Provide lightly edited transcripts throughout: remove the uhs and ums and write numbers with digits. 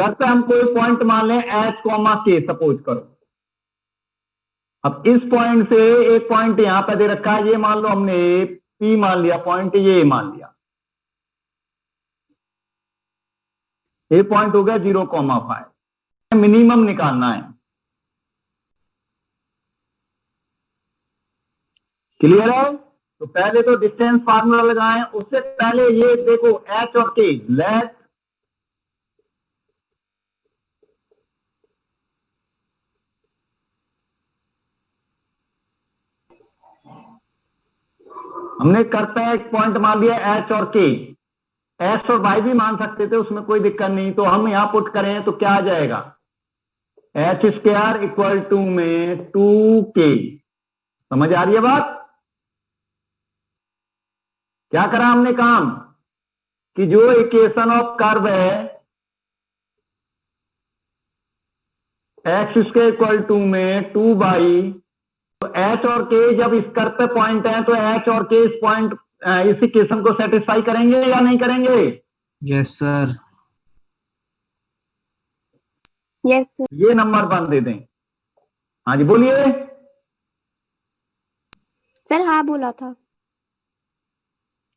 करते हम कोई पॉइंट मान लें एच कॉमा के सपोज करो। अब इस पॉइंट से एक पॉइंट यहां पर दे रखा है, ये मान लो हमने पी मान लिया, पॉइंट ये मान लिया, ये पॉइंट हो गया 0,5। मिनिमम निकालना है। क्लियर है? तो पहले तो डिस्टेंस फार्मूला लगाएं, उससे पहले ये देखो एच और के लेट हमने करते हैं एक पॉइंट मान लिया एच और के, एस और वाई भी मान सकते थे, उसमें कोई दिक्कत नहीं। तो हम यहां पुट करें तो क्या आ जाएगा, एच स्क्वायर इक्वल टू में 2k। समझ आ रही है बात? क्या करा हमने काम कि जो इक्वेशन ऑफ कर्व है एक्स स्क्वायर इक्वल टू में 2 तो एच और के जब इस कर्व पे पॉइंट है तो एच और के इस पॉइंट इस इक्वेशन को सेटिस्फाई करेंगे या नहीं करेंगे? Yes sir. Yes sir. ये नंबर बन दे दें। हाँ जी बोलिए। सर हाँ बोला था।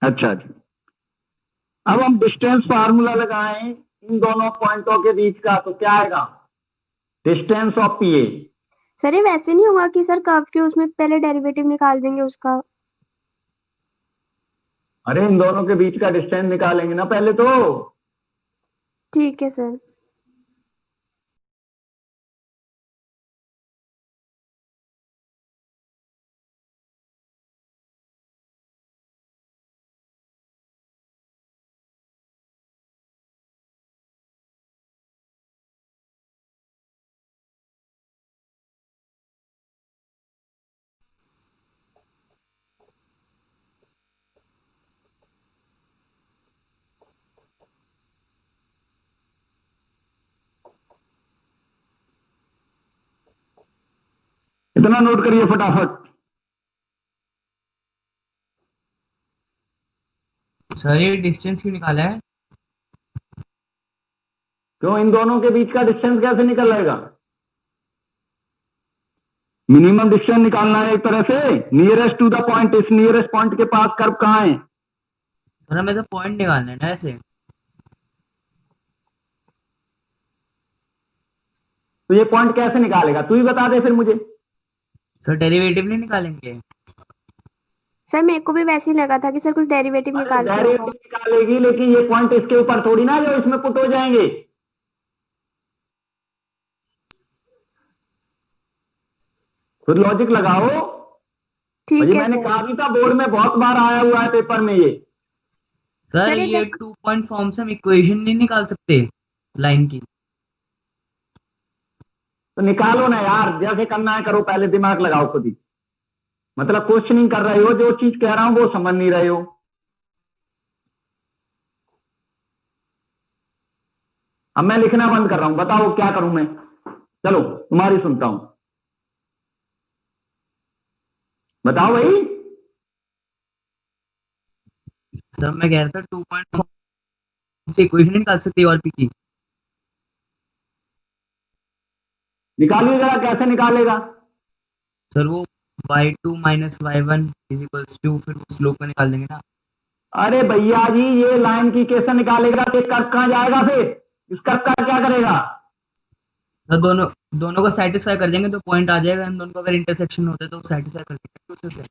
अच्छा जी, अब हम डिस्टेंस फार्मूला लगाएं इन दोनों पॉइंटों के बीच का, तो क्या आएगा, distance of P A. Sir ये वैसे नहीं होगा कि सर कर्व के उसमें पहले डेरिवेटिव निकाल देंगे उसका? अरे इन दोनों के बीच का डिस्टेंस निकालेंगे ना पहले तो। ठीक है सर। इतना नोट करिए फटाफट। सर ये डिस्टेंस क्यों निकाला है? क्यों, इन दोनों के बीच का डिस्टेंस कैसे निकल जाएगा? मिनिमम डिस्टेंस निकालना है एक तरह से, नियरेस्ट टू द पॉइंट। इस नियरेस्ट पॉइंट के पास कर्व कहाँ है? सर हमें तो पॉइंट निकालना है ना ऐसे। तो ये पॉइंट कैसे निकालेगा, तू ही बता दे फिर मुझे। सर डेरिवेटिव नहीं निकालेंगे? सर मेरे को भी वैसे ही लगा था कि सर कुछ डेरिवेटिव निकाल के डेरिवेटिव होगा। निकालेगी, लेकिन ये पॉइंट इसके ऊपर थोड़ी ना जो इसमें पुट हो जाएंगे। खुद लॉजिक लगाओ। और ठीक ये है मैंने सर। कहा भी था, बोर्ड में बहुत बार आया हुआ है पेपर में ये। सर सर ये 2 पॉइंट फॉर्म से हम इक्वेशन नहीं निकाल सकते लाइन की? तो निकालो ना यार, जैसे करना है करो, पहले दिमाग लगाओ खुद ही। मतलब क्वेश्चनिंग कर रहे हो, जो चीज कह रहा हूं वो समझ नहीं रहे हो। अब मैं लिखना बंद कर रहा हूं, बताओ क्या करूं मैं। चलो तुम्हारी सुनता हूं, बताओ भाई। सर मैं कह रहा था 2 पॉइंट फॉर्म से इक्वेशन नहीं निकाल सकते और पी की? निकालिए जरा, कैसे निकालेगा? सर वो y2 minus y1 equals to, फिर वो स्लोप में निकाल देंगे ना। अरे भैया जी, ये लाइन की कैसे निकालेगा? ये कर्व कहां जाएगा फिर? इस कर्व का क्या करेगा? सर दोनों दोनों को सेटिस्फाई कर देंगे तो पॉइंट आ जाएगा। इन दोनों को अगर इंटरसेक्शन होता है तो सेटिस्फाई कर देंगे दूसरे से।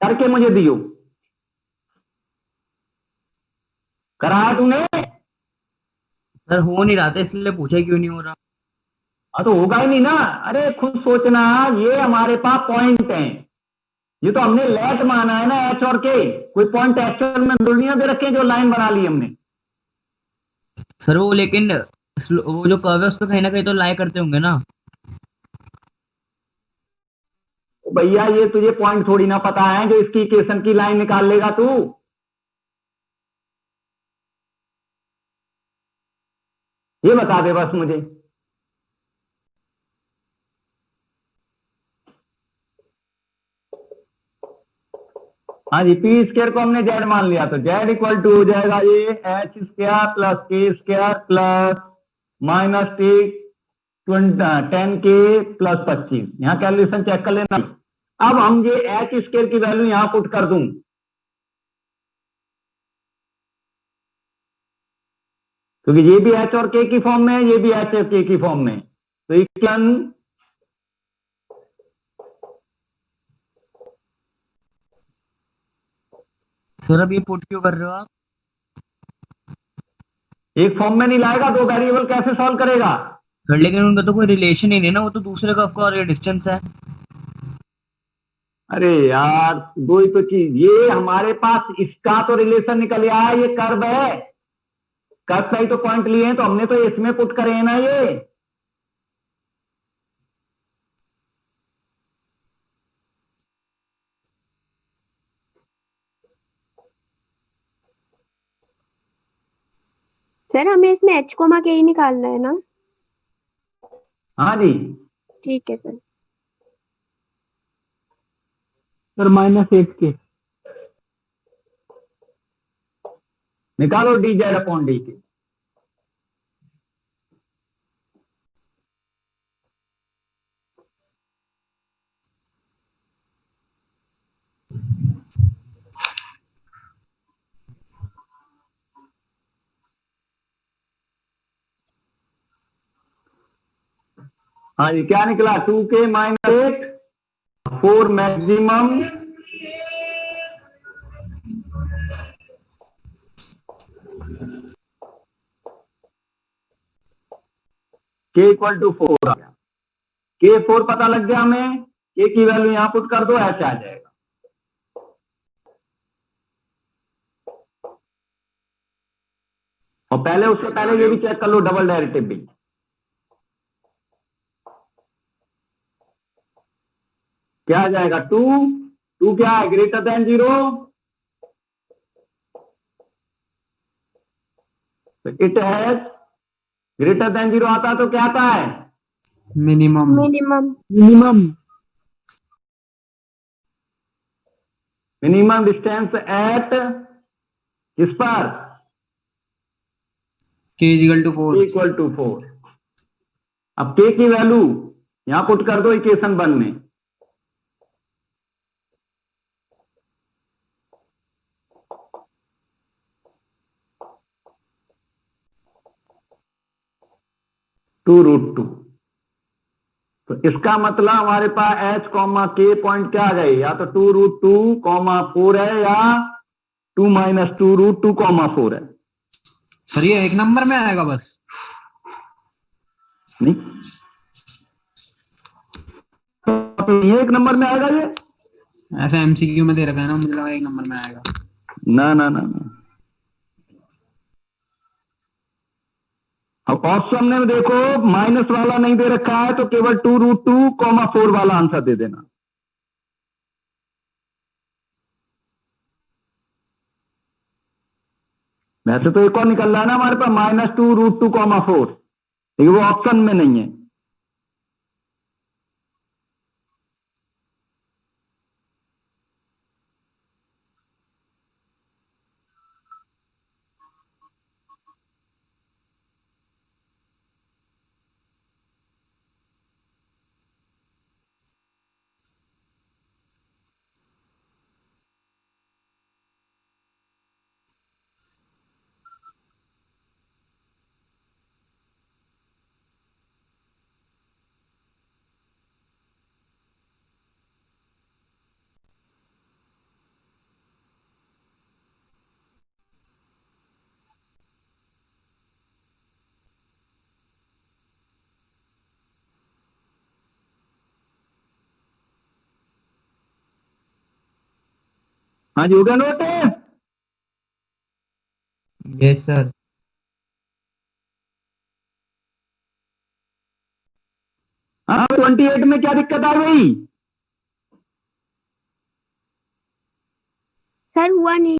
करके मुझे दियो। कराया तूने? सर हो नहीं रहा था इसलिए पूछा क्यों नहीं हो रहा। हाँ तो होगा ही नहीं ना। अरे खुद सोचना, ये हमारे पास पॉइंट है, ये तो हमने लेट माना है ना एच और के। कोई पॉइंट एक्चुअल में दुनिया दे रखे हैं जो लाइन बना ली हमने। सर वो लेकिन वो जो कर्व है उस पर कहीं ना कहीं तो लाई करते होंगे ना। तो भैया ये तुझे पॉइंट थोड़ी ना पता है जो इसकी इक्वेशन की लाइन निकाल लेगा तू। ये बता दे बस मुझे। हाँ जी, पी स्क्वायर को हमने जेड मान लिया, तो जेड इक्वल टू हो जाएगा ये एच स्क्वायर प्लस के स्क्वायर प्लस माइनस टी 10 के प्लस 25। यहाँ कैलकुलेशन चेक कर लेना। अब हम ये एच स्क्वायर की वैल्यू यहाँ पुट कर दूं, क्योंकि ये भी एच और के की फॉर्म में है, ये भी एच और के की फॉर्म में, तो इक्वेशन सर अब ये पुट क्यों कर रहे हो आप? एक फॉर्म में नहीं लाएगा, दो वेरिएबल कैसे सॉल्व करेगा? सर लेकिन उनका तो कोई रिलेशन ही नहीं ना, वो तो दूसरे कर्व का और ये डिस्टेंस है। अरे यार, दो ही तो चीज, ये हमारे पास इसका तो रिलेशन निकल आया, ये कर्व है, कर्व का ही तो पॉइंट लिए हैं, तो हमने तो इसमें पुट करे हैं ना ये। सर हमें इसमें एच कोमा के ही निकालना है ना? हाँ जी ठीक है सर। सर -8 के। निकालो डी जेड अपॉन डी के। हाँ जी, क्या निकला? 2k minus 8 4 maximum k equal to 4 आ गया। k 4 पता लग गया हमें, k की वैल्यू यहां पुट कर दो, h आ जाएगा। और पहले उससे पहले ये भी चेक कर लो, डबल डेरिवेटिव भी। क्या आ जाएगा? 2 क्या है? Greater than 0, it has greater than 0 आता है तो क्या आता है? Minimum. Minimum. Minimum. Minimum distance at किस पर? k equal to 4। Equal to 4। अब k की वैल्यू यहां पुट कर दो इक्वेशन 1 में। टू रूट टू, तो इसका मतलब हमारे पास h कॉमा के पॉइंट क्या आ गए? या तो 2 रूट 2 कॉमा 4 है, या 2 माइनस 2 रूट 2 कॉमा 4 है। सर ये एक नंबर में आएगा बस? नहीं, तो ये एक नंबर में आएगा ये? ऐसा एमसीक्यू में दे रखा है ना, मुझे लगा एक नंबर में आएगा। ना ना ना ना। अब ऑप्शन में देखो, माइनस वाला नहीं दे रखा है, तो केवल 2 रूट 2 कॉमा 4 वाला आंसर दे देना। वैसे तो एक और निकल रहा है ना हमारे पास, -2 रूट 2 कॉमा 4, लेकिन वो ऑप्शन में नहीं है। हाँ जी, हो गया नोट? Yes sir. हाँ, 28 में क्या दिक्कत आ गई? सर हुआ नहीं।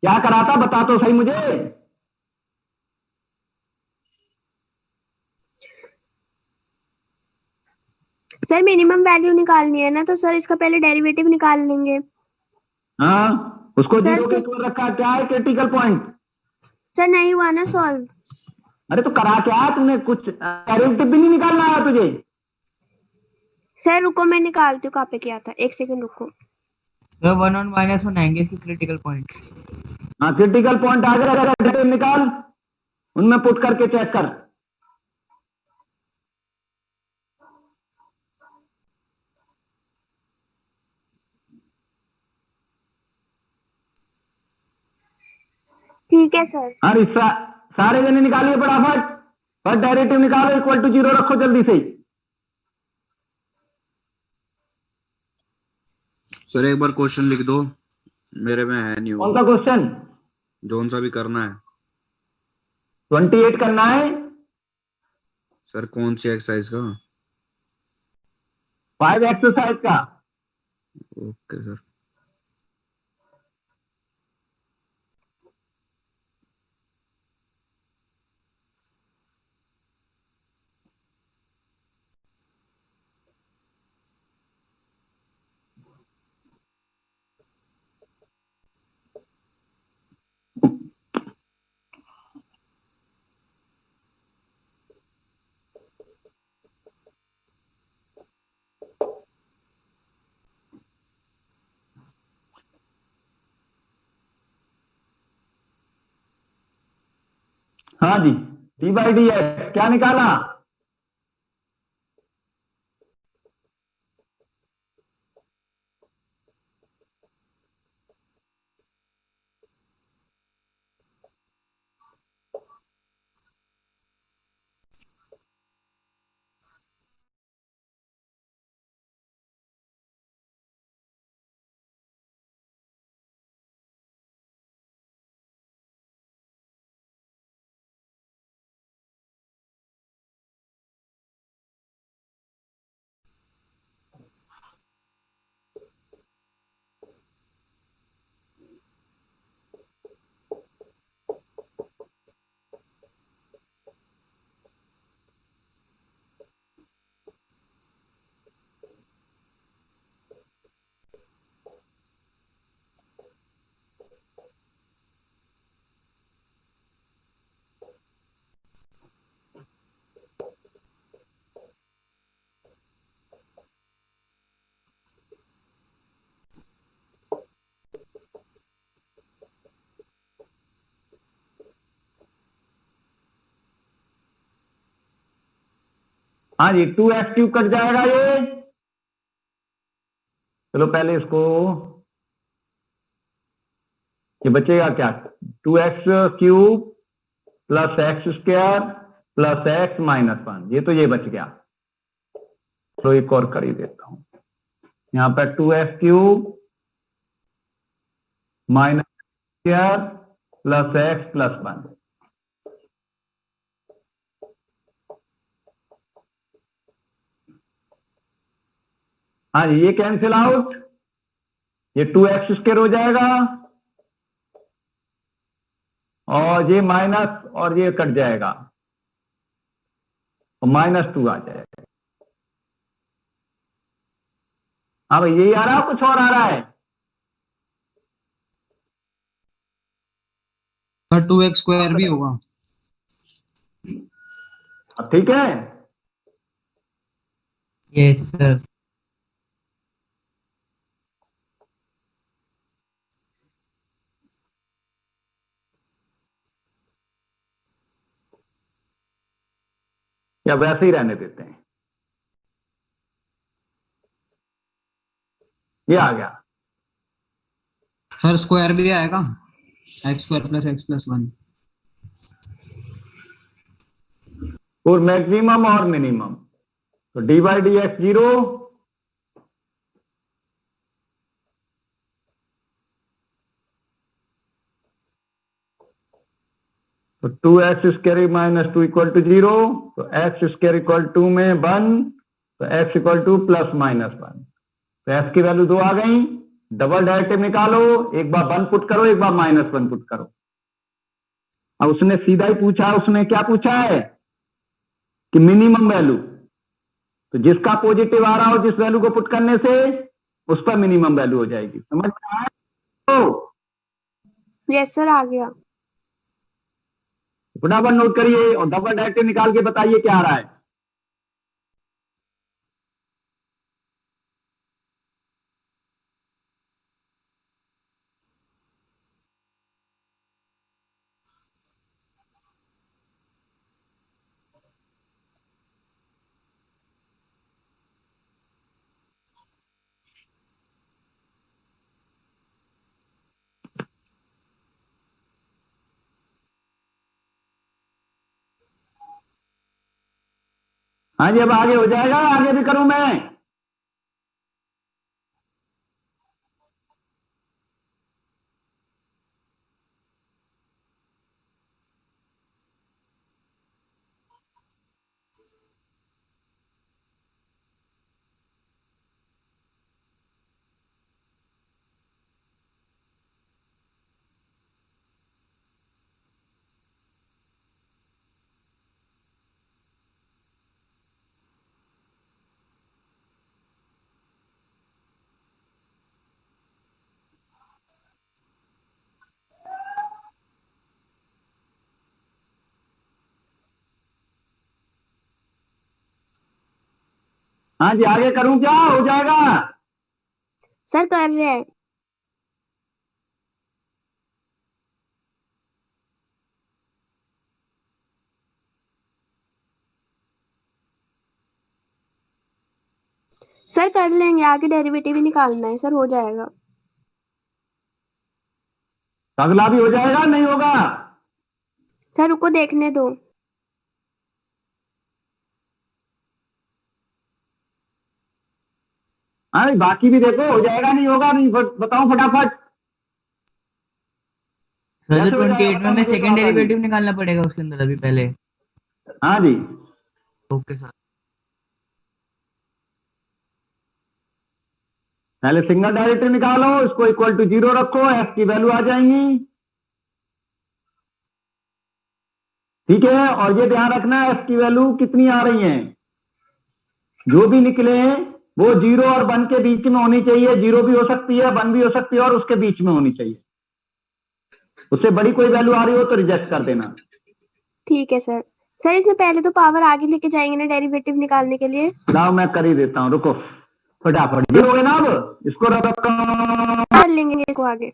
क्या करा था बता तो सही मुझे। सर मिनिमम वैल्यू निकालनी है ना, तो सर इसका पहले डेरिवेटिव निकाल लेंगे। हाँ, उसको सर, 0 के इक्वल रखा, क्या है क्रिटिकल पॉइंट? सर नहीं हुआ ना सॉल्व। अरे तो करा क्या है तुमने? कुछ डेरिवेटिव भी नहीं निकालना आया तुझे? सर रुको, मैं निकालती हूँ कहाँ पे किया था, एक सेकंड रुको। तो 1 और -1 आएंगे इसकी क्रिटिकल पॉइंट। हाँ, क्रिटिकल पॉइंट आ गया, डेरिवेटिव निकाल, उनमें पुट करके चेक कर। ठीक है सर। अरे सारे जने निकालिए फटाफट, और डेरिवेटिव निकालो, इक्वल टू 0 रखो जल्दी से। सर एक बार क्वेश्चन लिख दो, मेरे में है नहीं कौन वो, सा क्वेश्चन? जोन सा भी करना है 28 करना है। सर। कौन सी एक्सरसाइज का? 5 एक्सरसाइज का। Okay sir. हाँ जी, d/dx क्या निकाला? हाँ जी, 2x³ कट जाएगा ये। चलो पहले इसको, ये बचेगा क्या? 2x³ plus x² plus x - 1, ये तो ये बच गया। तो एक और कर ही देता हूं, यहाँ पर 2x³ -² प्लस x प्लस 1। हाँ जी, ये कैंसिल आउट, ये 2x² हो जाएगा, और ये माइनस और ये कट जाएगा, और -2 आ जाएगा। हाँ भाई, यही आ रहा है, कुछ और आ रहा है? सर 2x² भी होगा। अब ठीक है। Yes sir. या वैसे ही रहने देते हैं, ये आ गया। सर स्क्वायर भी आएगा, x² प्लस x प्लस 1। और मैक्सिमम और मिनिमम, तो d/dx 0, तो 2x² - 2 = 0, तो x² = 2 में 1, तो x = ±1। तो x की वैल्यू 2 आ गई। डबल डेरिवेटिव निकालो, एक बार 1 पुट करो, एक बार -1 पुट करो। अब उसने सीधा ही पूछा, उसने क्या पूछा है कि मिनिमम वैल्यू, तो जिसका पॉजिटिव आ रहा हो जिस वैल्यू को पुट करने से, उस पर मिनिमम वैल्यू हो जाएगी। समझ में आया? यस सर, आ गया। फटाफट नोट करिए और डबल डेरिवेटिव निकाल के बताइए क्या आ रहा है। हाँ जी, अब आगे हो जाएगा, आगे भी करूं मैं? हाँ जी, आगे करूं क्या? हो जाएगा? सर कर रहे हैं। सर कर लेंगे, आगे डेरिवेटिव ही निकालना है सर, हो जाएगा। तो अगला भी हो जाएगा, नहीं होगा? सर रुको, देखने दो। हाँ, बाकी भी देखो, हो जाएगा नहीं होगा? नहीं बताओ फटाफट। सर जो कैसे हो जाएगा 28 में बताओ हमें मुझे, सेकंड तो आसानी। डेरिवेटिव निकालना पड़ेगा उसके अंदर अभी पहले। हाँ जी, ओके सर। पहले सिंगल डेरिवेटिव निकालो, इसको इक्वल टू 0 रखो, एफ की वैल्यू आ जाएंगी। ठीक है, और ये ध्यान रखना एफ की वैल्यू कितनी आ रही है, जो भी निकले वो 0 और 1 के बीच में होनी चाहिए। 0 भी हो सकती है, 1 भी हो सकती है, और उसके बीच में होनी चाहिए। उससे बड़ी कोई वैल्यू आ रही हो तो रिजेक्ट कर देना। ठीक है सर। सर इसमें पहले तो पावर आगे लेके जाएंगे ना डेरिवेटिव निकालने के लिए। लाओ मैं कर ही देता हूं, रुको फटाफट। ये हो गए ना, अब इसको रखो। कर लेंगे इसको आगे।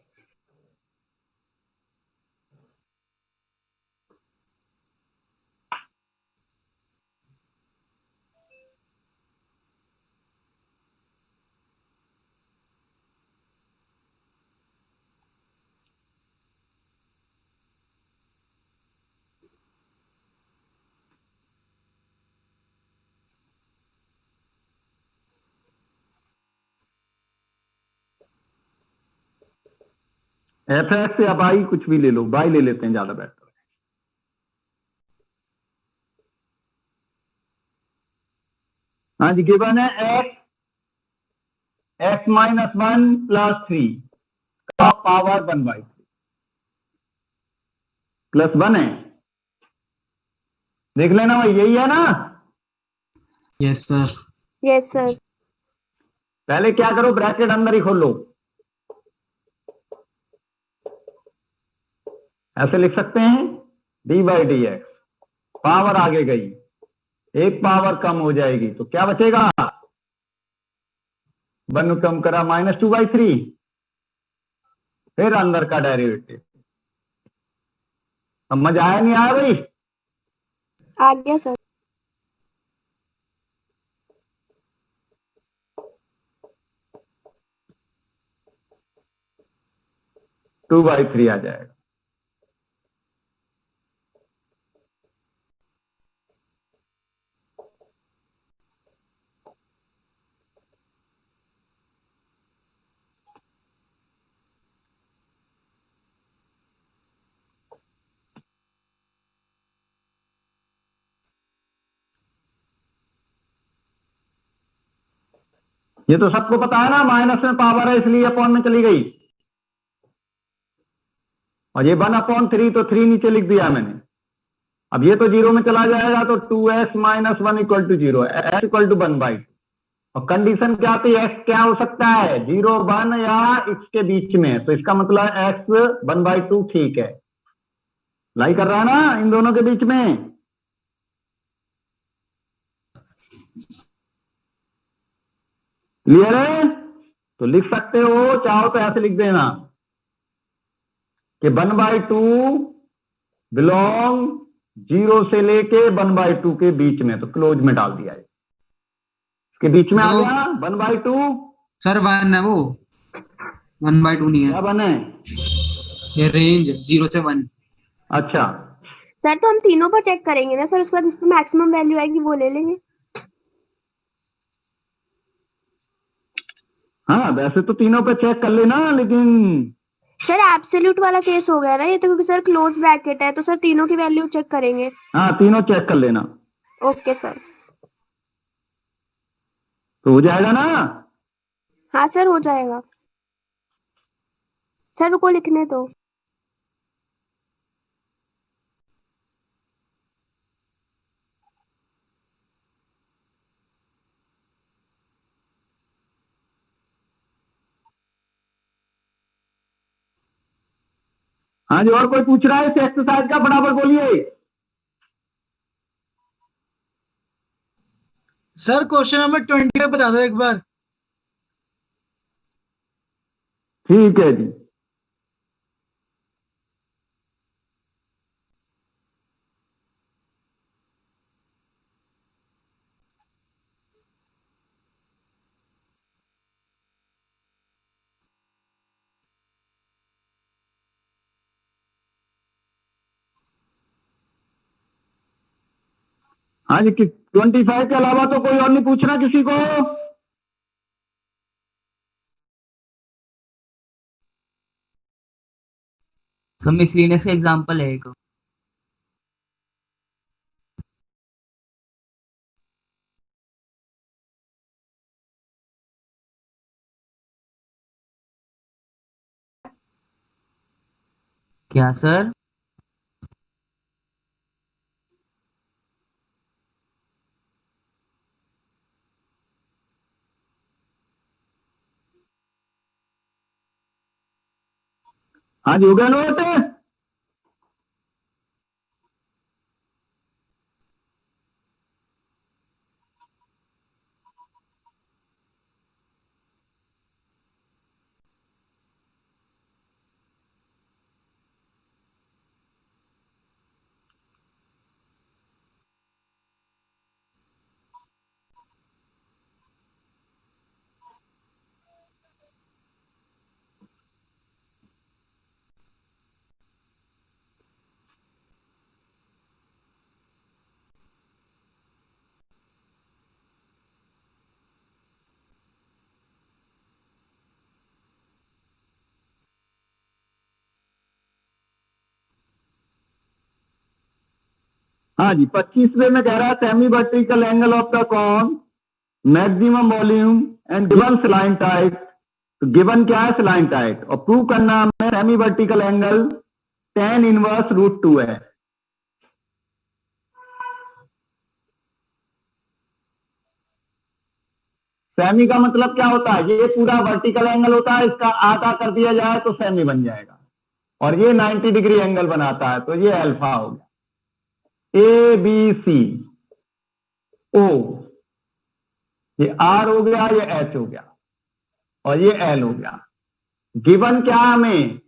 एफ एक्स या बाई, कुछ भी ले लो, बाई ले लेते हैं, ज्यादा बेटर है। हाँ जी, गिवन है एक्स -1 + 3 का पावर 1/3 +1 है। देख लेना भाई, यही है ना? Yes sir. Yes sir. पहले क्या करो, ब्रैकेट अंदर ही खोल लो। ऐसे लिख सकते हैं d/dx, पावर आगे गई, एक पावर कम हो जाएगी, तो क्या बचेगा? 1 कम करा -2/3, फिर अंदर का डेरिवेटिव। समझ आया नहीं आया भाई? आ गया सर। टू बाई थ्री आ जाएगा। ये तो सबको पता है ना, माइनस में पावर है इसलिए अपॉन में चली गई, और ये 1/3 तो 3 नीचे लिख दिया मैंने। अब ये तो 0 में चला जाएगा, तो 2x - 1 = 0, x = 1/2। और कंडीशन क्या थी, एक्स क्या हो सकता है, 0 1 या x के बीच में, तो इसका मतलब x 1/2 ठीक है, लाई कर रहा है ना इन दोनों के बीच में। क्लियर है? तो लिख सकते हो, चाहो तो ऐसे लिख देना कि 1/2 बिलोंग 0 से लेके 1/2 के बीच में, तो क्लोज में डाल दिया है, इसके बीच में आ तो- गया 1/2। सर 1 है वो, 1/2 नहीं क्या है, बने? ये रेंज 0 से 1। अच्छा, सर तो हम तीनों पर चेक करेंगे ना सर, उसके बाद जिसकी मैक्सिमम वैल्यू आएगी वो ले लेंगे। हाँ वैसे तो तीनों पे चेक कर लेना, लेकिन सर एब्सोल्यूट वाला केस हो गया ना ये तो, क्योंकि सर क्लोज ब्रैकेट है तो सर तीनों की वैल्यू चेक करेंगे। हाँ तीनों चेक कर लेना, ओके सर। तो हो जाएगा ना। हाँ सर हो जाएगा। सर रुको लिखने दो। हाँ जी, और कोई पूछ रहा है इस एक्सरसाइज का, बराबर बोलिए। सर क्वेश्चन नंबर 20 का बता दो एक बार। ठीक है जी। हाँ जी, 25 के अलावा तो कोई और नहीं पूछना किसी को। सर मिसलिनियस का एग्जांपल है एक। क्या सर? हाँ जी, हो गया नोट। हाँ जी, 25वें में कह रहा है semi vertical angle of the cone, maximum volume and given slant height. तो गिवन क्या है, स्लाइन टाइट, और प्रूव करना हमें semi vertical angle tan inverse √2 है। सेमी का मतलब क्या होता है, ये पूरा वर्टिकल एंगल होता है, इसका आधा कर दिया जाए तो सेमी बन जाएगा, और ये 90 डिग्री एंगल बनाता है, तो ये अल्फा हो गया। ए बी सी ओ, ये आर हो गया, ये एच हो गया, और ये एल हो गया। गिवन क्या हमें,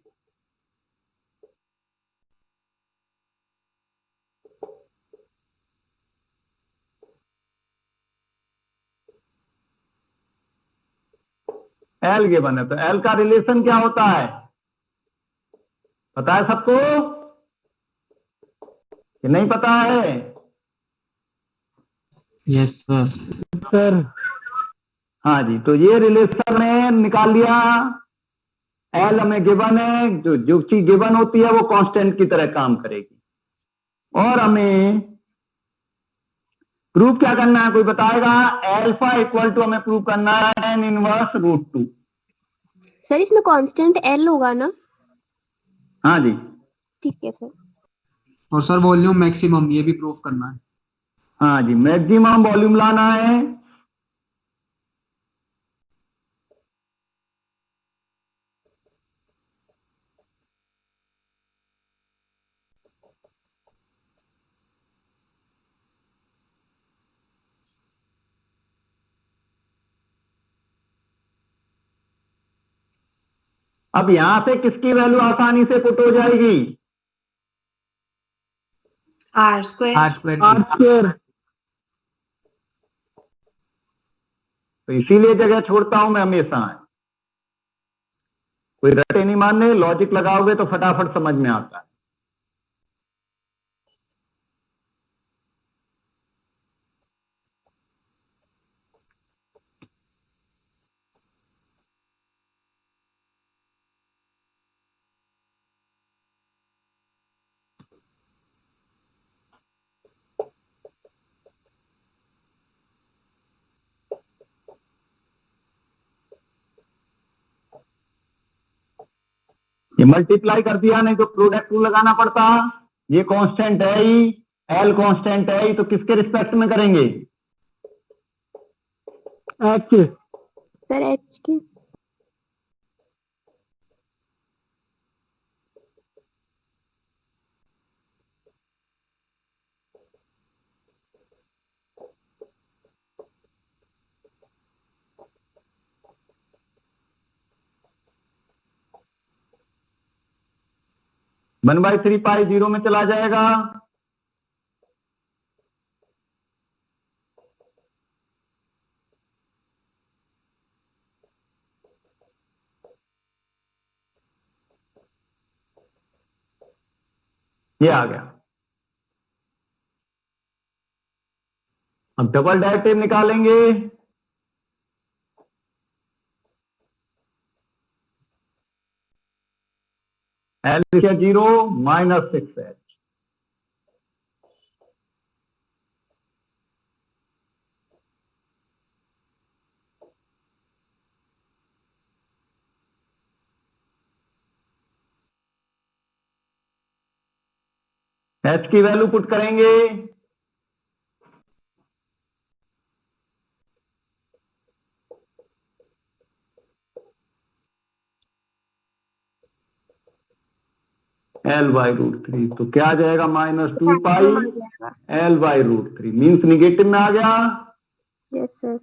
एल गिवन है, तो एल का रिलेशन क्या होता है, पता है सबको कि नहीं पता है? Yes sir. सर हाँ जी, तो ये रिलेशन है, निकाल लिया। एल हमें गिवन है, जो जो चीज गिवन होती है वो कांस्टेंट की तरह काम करेगी, और हमें प्रूफ क्या करना है, कोई बताएगा? अल्फा इक्वल टू हमें प्रूव करना है tan इनवर्स √2। सर इसमें कांस्टेंट एल होगा ना? हाँ जी, ठीक है सर। और सर वॉल्यूम मैक्सिमम ये भी प्रूफ करना है। हाँ जी, मैक्सिमम वॉल्यूम लाना है, अब यहां से किसकी वैल्यू आसानी से पुट हो जाएगी? R square R square R square. तो इसीलिए जगह छोड़ता हूं मैं हमेशा। कोई रटे नहीं मानने, लॉजिक लगाओगे तो फटाफट समझ में आता है। ये मल्टीप्लाई कर दिया, नहीं तो प्रोडक्ट रूल लगाना पड़ता। ये कांस्टेंट है ही, एल कांस्टेंट है ही, तो किसके रिस्पेक्ट में करेंगे? एच। सर एच की। वन बाई 3 पाई 0 में चला जाएगा। ये आ गया। अब डबल डेरिवेटिव निकालेंगे। L 0 minus 6h। एच की वैल्यू पुट करेंगे। L/√3, तो क्या आ जाएगा? -2 पाई L/√3 मीन्स निगेटिव में आ गया। Yes sir.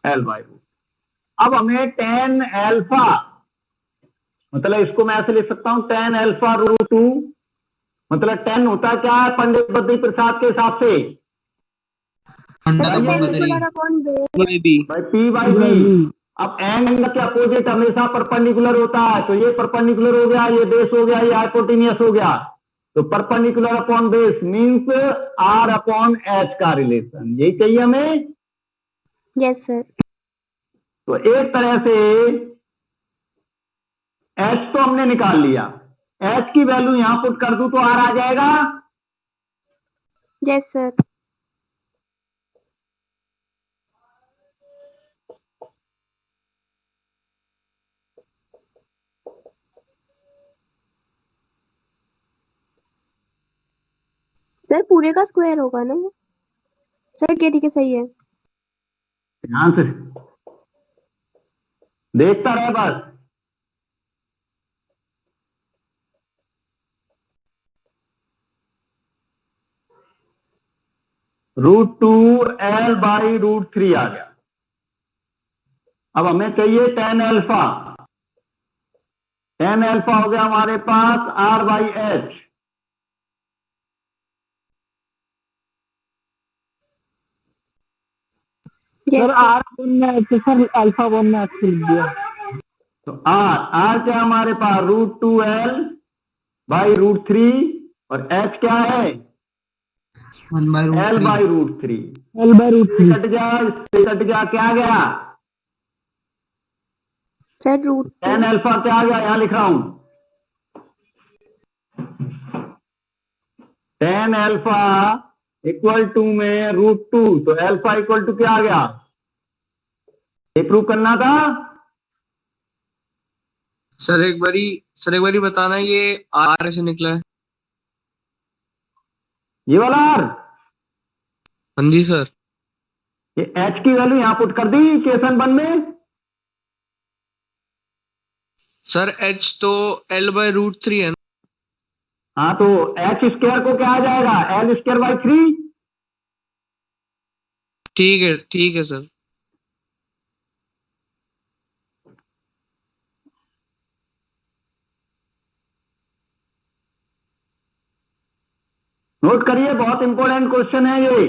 L/√। अब हमें tan अल्फा, मतलब इसको मैं ऐसे लिख सकता हूं, tan α√2, मतलब tan होता क्या है पंडित बद्री प्रसाद के हिसाब से? अंडा सर तो बदरी। Perpendicular upon base. By B. भाई P/B। अब एंगल के अपोजिट हमेशा परपेंडिकुलर होता है, तो ये परपेंडिकुलर हो गया, ये बेस हो गया, ये हाइपोटेनियस हो गया। तो perpendicular upon base means R/H का रिलेशन, यही चाहिए हमें। Yes sir. तो एक तरह से H तो हमने निकाल लिया, H की वैल्यू यहां पुट कर दूं तो R आ जाएगा। Yes sir. सर पूरे का स्क्वायर होगा ना? सर ठीक है सही है। ध्यान से देखता रहे बस। √2 L/√3 आ गया। अब हमें चाहिए tan अल्फा। tan अल्फा हो गया हमारे पास R/H। Yes sir sir. R बोलना है तो सर अल्फा बोलना है लिख दिया। तो R क्या हमारे पास? √2 L/√3 और H क्या है? 1/√3। L/√3। L/√3। कट गया, इससे कट गया, क्या गया? सर रूट tan अल्फा क्या आ गया? यहां लिख रहा हूं, tan अल्फा इक्वल टू में √2, तो अल्फा इक्वल टू क्या आ गया? ये प्रूव करना था। सर एक बारी बताना, ये आर से निकला है। ये वाला R, हाँ जी सर। ये H की वैल्यू यहां पुट कर दी इक्वेशन 1 में। सर h तो L/√3 है ना? हाँ तो एच स्क्वायर को क्या आ जाएगा, एल स्क्वायर बाई 3। ठीक है सर। नोट करिए, बहुत इंपॉर्टेंट क्वेश्चन है ये।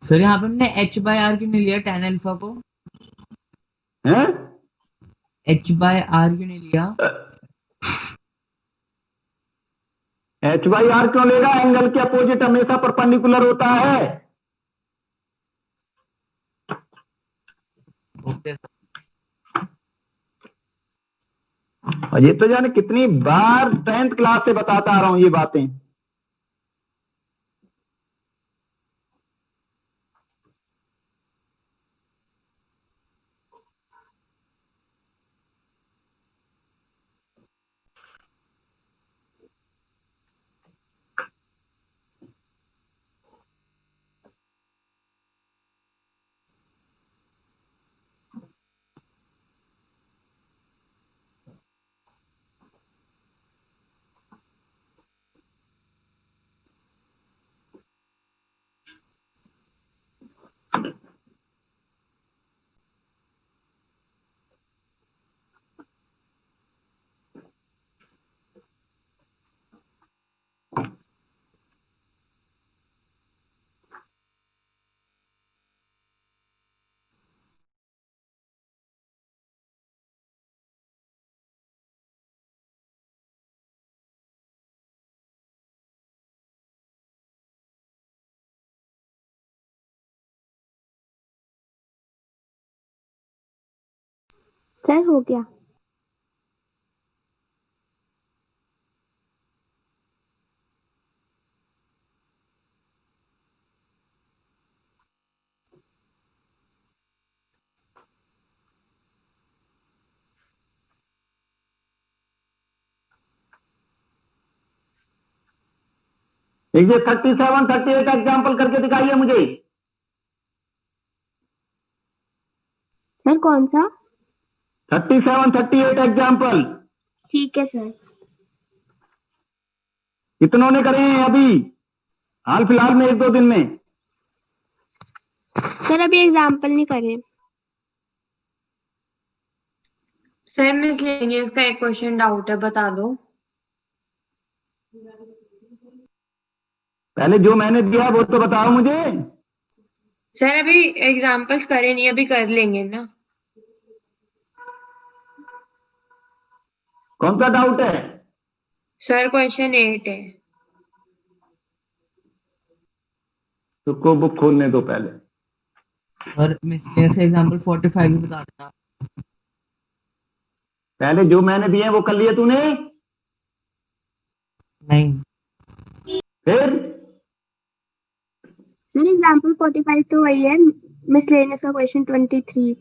सर यहाँ पे हमने h/r क्यों नहीं लिया tan अल्फा को? हैं? h/r क्यों नहीं लिया? एच बाई आर क्यों लेगा, एंगल के अपोजिट हमेशा परपेंडिकुलर होता है। Okay sir. और ये तो जाने कितनी बार 10th क्लास से बताता आ रहा हूं ये बातें। सर हो गया। देखिए 37, 38 एग्जाम्पल करके दिखाइए मुझे। सर कौन सा? 37, 38 एग्जाम्पल ठीक है सर। कितनों ने करे हैं अभी हाल फिलहाल में, 1-2 दिन में? सर अभी एग्जाम्पल नहीं करे। सर मिसलेनियस का एक क्वेश्चन डाउट है, बता दो। पहले जो मैंने दिया वो तो बताओ मुझे। सर अभी एग्जाम्पल्स करे नहीं, अभी कर लेंगे ना। कौन सा डाउट है? सर क्वेश्चन 8 है। तो को बुक खोलने दो पहले। और मिसलेनियस एग्जांपल 45 भी बता देना। पहले जो मैंने दिए हैं वो कर लिए तूने? नहीं। फिर सर एग्जाम्पल 45 तो वही है, मिसलेनियस का क्वेश्चन 23।